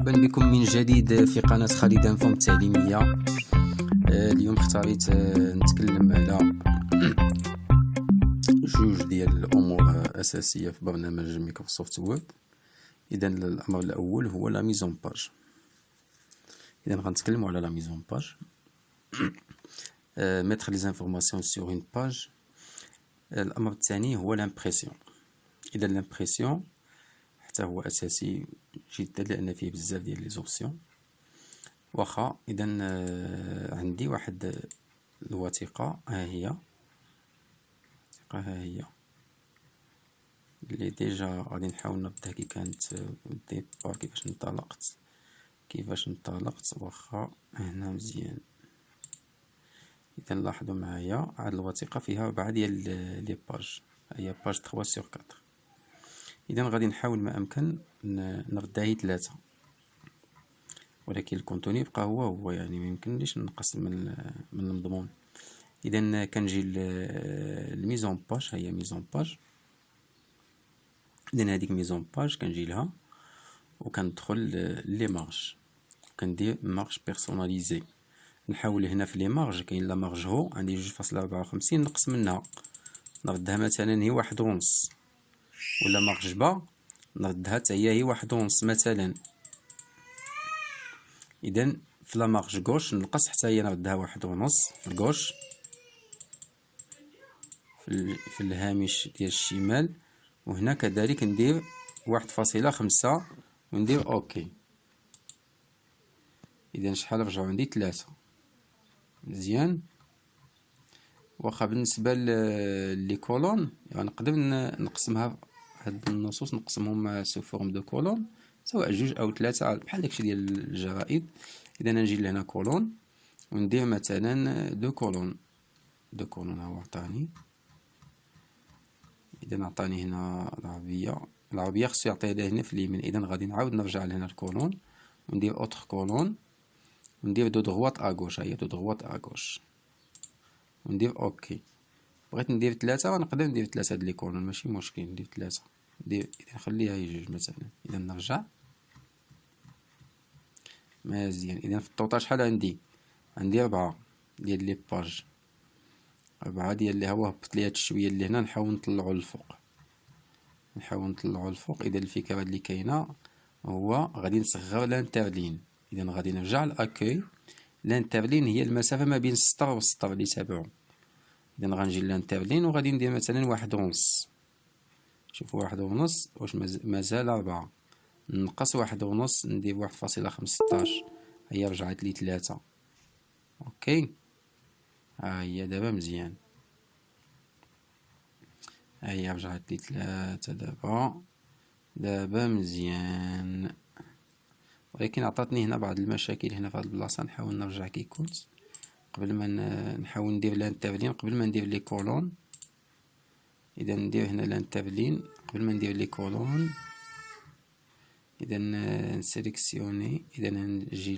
مرحبا بكم من جديد في قناة خالد انفوم التعليمية. اليوم اختاريت نتكلم على جوج ديال الامور اساسية في برنامج مايكروسوفت وورد. اذا الامر الاول هو لا ميزون باج. اذا غنتكلموا على لا ميزون باج، mettre les informations sur une page. الامر الثاني هو لامبريسيون. اذا لامبريسيون حتى هو اساسي جدا لان فيه بزاف ديال لي زوبسيون. واخا اذا عندي واحد الوثيقه، ها هي اللي ديجا غادي نحاول نردها كي كانت ديبار، كيفاش انطلقت. واخا هنا مزيان. اذا لاحظوا معايا هاد الوثيقه فيها 4 ديال لي باج، هي باج 3/4. اذا غادي نحاول ما امكن نردها هي 3، ولكن الكونتوني يبقى هو يعني ما يمكنليش نقص من المضمون. اذا كنجي الميزون باج، هي ميزون باج. اذا هذيك ميزون باج كنجي لها وكندخل لي مارج، كندير مارج بيرسوناليزي. نحاول هنا في لي مارج كاين لا مارج هو عندي 2.54 نقص منها، نردها مثلا هي 1.5، ولا مارج با نردها حتى هي 1.5 مثلا. اذا في لا مارج غوش نقص حتى هي نردها 1.5 في الغوش، في الهامش ديال الشمال. وهنا كذلك ندير 1.5 وندير اوكي. اذا شحال رجعوا عندي 3. مزيان. واخا بالنسبه لي كولون يعني نقدر نقسمها، هاد النصوص نقسمهم سو فورم دو كولون، سواء 2 أو 3 بحال داكشي ديال الجرائد. اذا نجي لهنا كولون وندير مثلا 2 كولون. هو عطاني، اذا عطاني هنا العربيه خصو يعطيها لي هنا في اليمين. اذا غادي نعاود نرجع لهنا الكولون وندير اوتر كولون وندير دو دغوات اغوش، هي دو دغوات اغوش، وندير اوكي. بغيت ندير 3 ونقدر ندير 3 هاد لي كولون ماشي مشكل، ندير 3. اذا نخليها هي 2 مثلا. اذا نرجع مزيان. اذا في الطوطال شحال عندي 4 ديال لي باج، 4 ديال اللي هو هبط لي هاد شويه اللي هنا. نحاول نطلعو للفوق، اذا الفكره اللي كاينه هو غادي نصغر لانترلين. اذا غادي نرجع لاكوي. لانترلين هي المسافه ما بين السطر والسطر اللي تابعو. اذا غنجي لانترلين وغادي ندير مثلا 1.5. شوفوا 1.5 واش مازال 4، نقص 1.5 ندير 1.15، هي رجعت لي 3. اوكي، ها هي دابا مزيان، ها هي رجعت لي 3 دابا مزيان. ولكن عطاتني هنا بعض المشاكل هنا في هاد البلاصه. نحاول نرجع كي كنت قبل ما نحاول ندير لانترلين قبل ما ندير لي كولون. اذا ندير هنا لانترلين قبل ما ندير لي كولون. اذا نسيليكسيوني، اذا نجي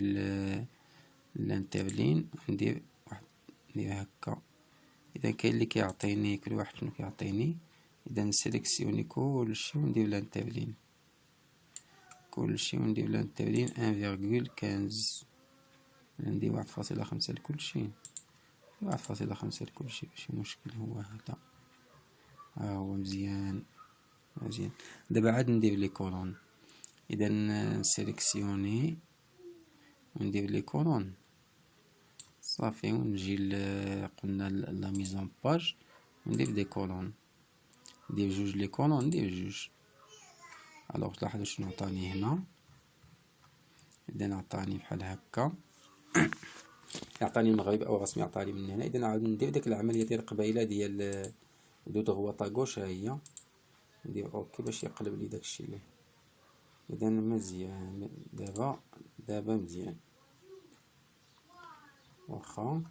لانترلين ندير هكا. اذا كاين اللي كيعطيني كل واحد شنو كيعطيني. اذا نسيليكسيوني كلشي وندير لانترلين، وندير لانترلين 1.15. ندير 1.5 لكلشي، 1.5 لكلشي ماشي مشكل. هو هذا، ها هو مزيان. دابا عاد ندير لي كولون. اذا نسيليكسيوني وندير لي كولون صافي، ونجي قلنا لا ميزون باج وندير دي كولون، ندير 2 لي كولون، ندير 2. الوغ تلاحظوا شنو عطاني هنا. اذا عطاني بحال هكا، يعطاني المغرب او رسمي عطاني من هنا. اذا نعاود ندير ديك العمليه ديال القبيله ديال دو دغوات غوش، ها هي ندير اوكي باش يقلب لي داكشي اللي. اذا مزيان دابا مزيان. واخا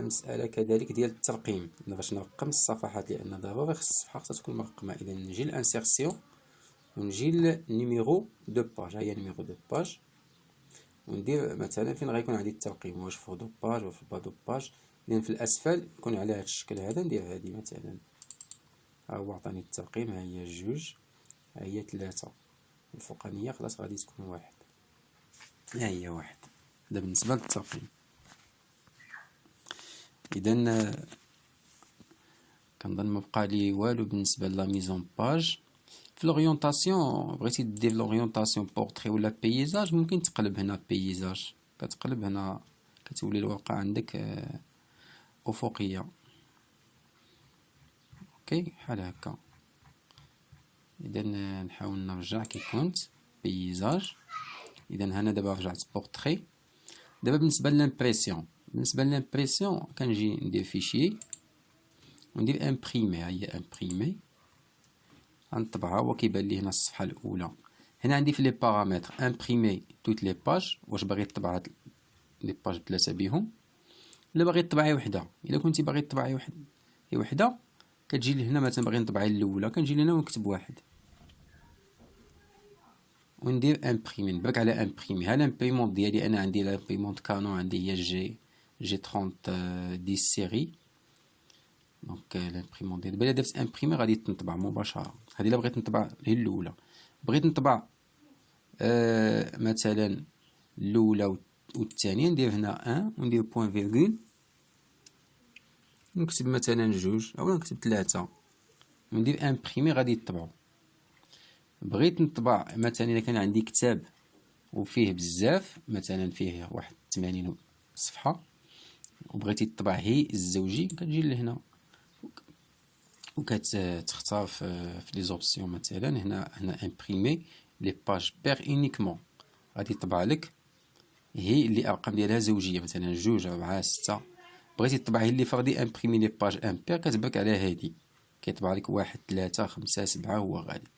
مسألة كذلك ديال الترقيم، باش نرقم الصفحات لأن ضروري خص الصفحة خصها تكون مرقمة. إذا نجي لانسيرسيون ونجي لنيميرو دو باج، هي نيميرو دو باج، وندير مثلا فين غيكون عندي الترقيم، واش فوق دو باج واش في با دو باج. إذا في الأسفل يكون على هذا الشكل هذا، ندير هذه مثلا. ها هو عطاني الترقيم، ها هي 2، ها هي 3. الفوقانية خلاص غادي تكون 1. ها هي 1. هذا بالنسبة للترقيم. إذا كنظن مبقى لي والو بالنسبة لا ميزون باج. في لورينتاسيون بغيتي دير لورينتاسيون بورتري ولا بيزاج، ممكن تقلب هنا بيزاج، كتقلب هنا كتولي الورقة عندك أفقية. اوكي بحال هكا. اذا نحاول نرجع كي كنت بيزاج. اذا هنا دابا رجعت بورتري. دابا بالنسبه للامبريسيون كنجي ندير فيشي وندير امبريمي. ها هي امبريمي، غنطبعها. هو كيبان لي هنا الصفحه الاولى. هنا عندي في لي بارامتر امبريمي توت لي باج، واش باغي تطبع هاد لي باج 3 بهم ولا باغي تطبعي وحده. الا كنتي باغي تطبعي وحده كتجي لهنا مثلا باغي نطبع الاولى، كنجي لهنا ونكتب 1 وندير امبريمي. نبرك على امبريمي. ها الامبريمونت ديالي انا عندي لامبريمونت كانون، عندي هي جي 30 10 سيري. دونك لامبريمونت ديالي دابا درت امبريمي غادي تنطبع مباشره. هذه الا بغيت نطبع هي الاولى، بغيت نطبع مثلا الاولى والثانيه، ندير هنا 1 وندير بوين فيرغول، نكتب مثلا 2 اولا نكتب 3 وندير امبريمي غادي يطبعوا. بغيت نطبع مثلا الا كان عندي كتاب وفيه بزاف، مثلا فيه واحد 80 صفحه وبغيتي تطبع هي الزوجي، كتجي لهنا وكتختار في لي زوبسيون مثلا هنا امبريمي لي باج بير اونيكمون، غادي يطبع لك هي اللي الارقام ديالها زوجيه، مثلا 2 4 6. بغيتي تطبع هي اللي فردي امبريمي لي باج امبير، كتبرك على هادي كيطبع لك 1 3 5 7 هو غادي.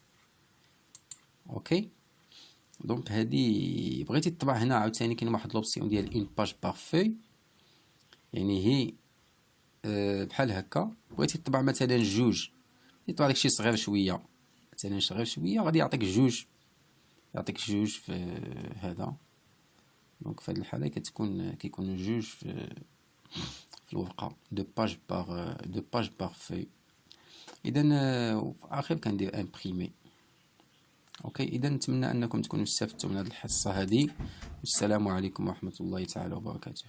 اوكي دونك هادي بغيتي تطبع هنا عاوتاني كاين واحد لوبسيون ديال اون باج بارفي، يعني هي بحال هكا. بغيتي تطبع مثلا 2 يطبع لك شي صغير شويه، مثلا صغير شويه غادي يعطيك 2 في هذا. دونك في هذه الحاله كيكون 2 في الورقه دو باج بارفي. اذا في الاخير كندير امبريمي. اوكي اذا نتمنى انكم تكونوا استفدتوا من هذه الحصه هذه، والسلام عليكم ورحمه الله تعالى وبركاته.